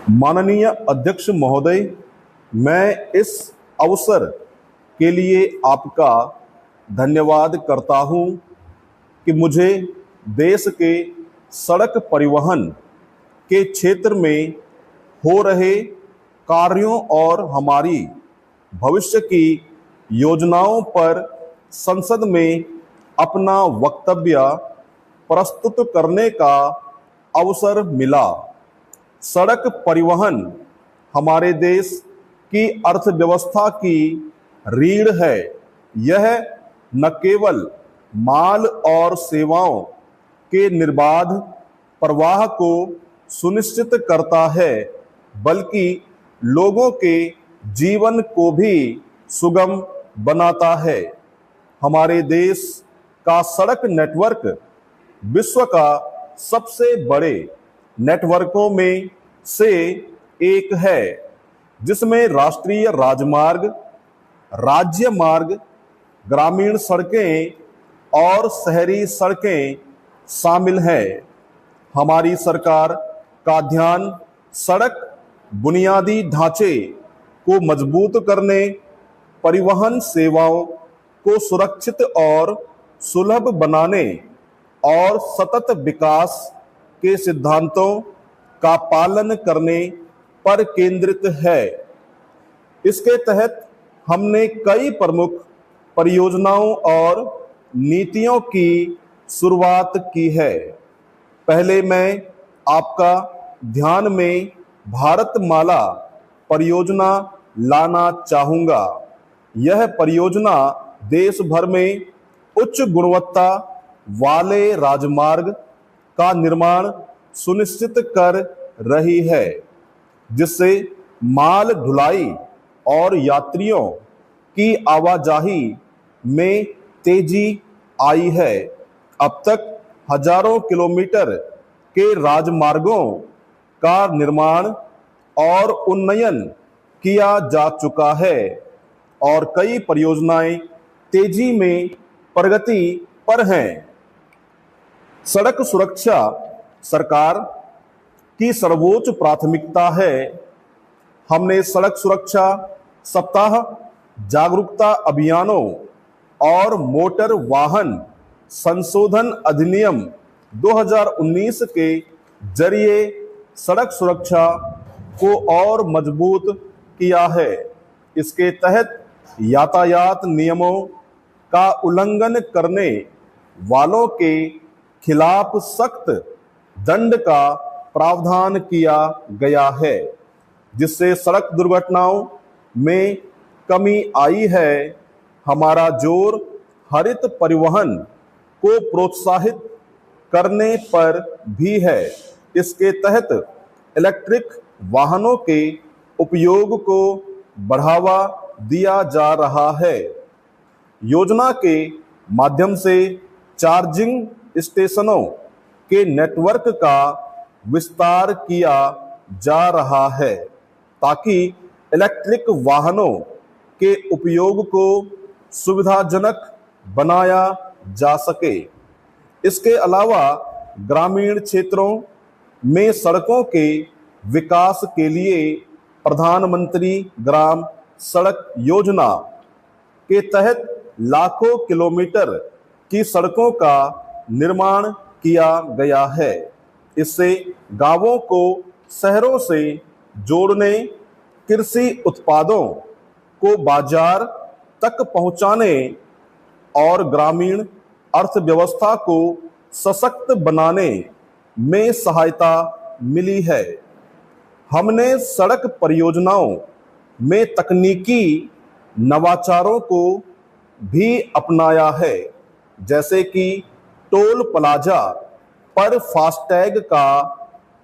माननीय अध्यक्ष महोदय, मैं इस अवसर के लिए आपका धन्यवाद करता हूं कि मुझे देश के सड़क परिवहन के क्षेत्र में हो रहे कार्यों और हमारी भविष्य की योजनाओं पर संसद में अपना वक्तव्य प्रस्तुत करने का अवसर मिला। सड़क परिवहन हमारे देश की अर्थव्यवस्था की रीढ़ है। यह न केवल माल और सेवाओं के निर्बाध प्रवाह को सुनिश्चित करता है, बल्कि लोगों के जीवन को भी सुगम बनाता है। हमारे देश का सड़क नेटवर्क विश्व का सबसे बड़े नेटवर्कों में से एक है, जिसमें राष्ट्रीय राजमार्ग, राज्य मार्ग, ग्रामीण सड़कें और शहरी सड़कें शामिल हैं। हमारी सरकार का ध्यान सड़क बुनियादी ढांचे को मजबूत करने, परिवहन सेवाओं को सुरक्षित और सुलभ बनाने और सतत विकास के सिद्धांतों का पालन करने पर केंद्रित है। इसके तहत हमने कई प्रमुख परियोजनाओं और नीतियों की शुरुआत की है। पहले मैं आपका ध्यान में भारतमाला परियोजना लाना चाहूँगा। यह परियोजना देश भर में उच्च गुणवत्ता वाले राजमार्ग का निर्माण सुनिश्चित कर रही है, जिससे माल ढुलाई और यात्रियों की आवाजाही में तेजी आई है। अब तक हजारों किलोमीटर के राजमार्गों का निर्माण और उन्नयन किया जा चुका है और कई परियोजनाएं तेजी में प्रगति पर हैं। सड़क सुरक्षा सरकार की सर्वोच्च प्राथमिकता है। हमने सड़क सुरक्षा सप्ताह, जागरूकता अभियानों और मोटर वाहन संशोधन अधिनियम 2019 के जरिए सड़क सुरक्षा को और मजबूत किया है। इसके तहत यातायात नियमों का उल्लंघन करने वालों के खिलाफ सख्त दंड का प्रावधान किया गया है, जिससे सड़क दुर्घटनाओं में कमी आई है। हमारा जोर हरित परिवहन को प्रोत्साहित करने पर भी है। इसके तहत इलेक्ट्रिक वाहनों के उपयोग को बढ़ावा दिया जा रहा है। योजना के माध्यम से चार्जिंग स्टेशनों के नेटवर्क का विस्तार किया जा रहा है, ताकि इलेक्ट्रिक वाहनों के उपयोग को सुविधाजनक बनाया जा सके। इसके अलावा ग्रामीण क्षेत्रों में सड़कों के विकास के लिए प्रधानमंत्री ग्राम सड़क योजना के तहत लाखों किलोमीटर की सड़कों का निर्माण किया गया है। इससे गांवों को शहरों से जोड़ने, कृषि उत्पादों को बाजार तक पहुंचाने और ग्रामीण अर्थव्यवस्था को सशक्त बनाने में सहायता मिली है। हमने सड़क परियोजनाओं में तकनीकी नवाचारों को भी अपनाया है, जैसे कि टोल प्लाजा पर फास्टैग का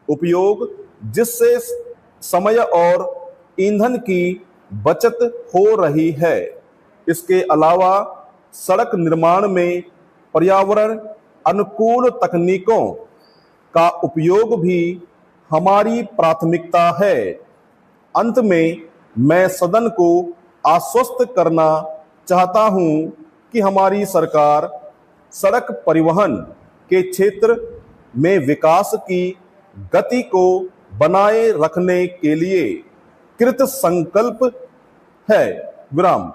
उपयोग, जिससे समय और ईंधन की बचत हो रही है। इसके अलावा सड़क निर्माण में पर्यावरण अनुकूल तकनीकों का उपयोग भी हमारी प्राथमिकता है। अंत में मैं सदन को आश्वस्त करना चाहता हूं कि हमारी सरकार सड़क परिवहन के क्षेत्र में विकास की गति को बनाए रखने के लिए कृत संकल्प है। विराम।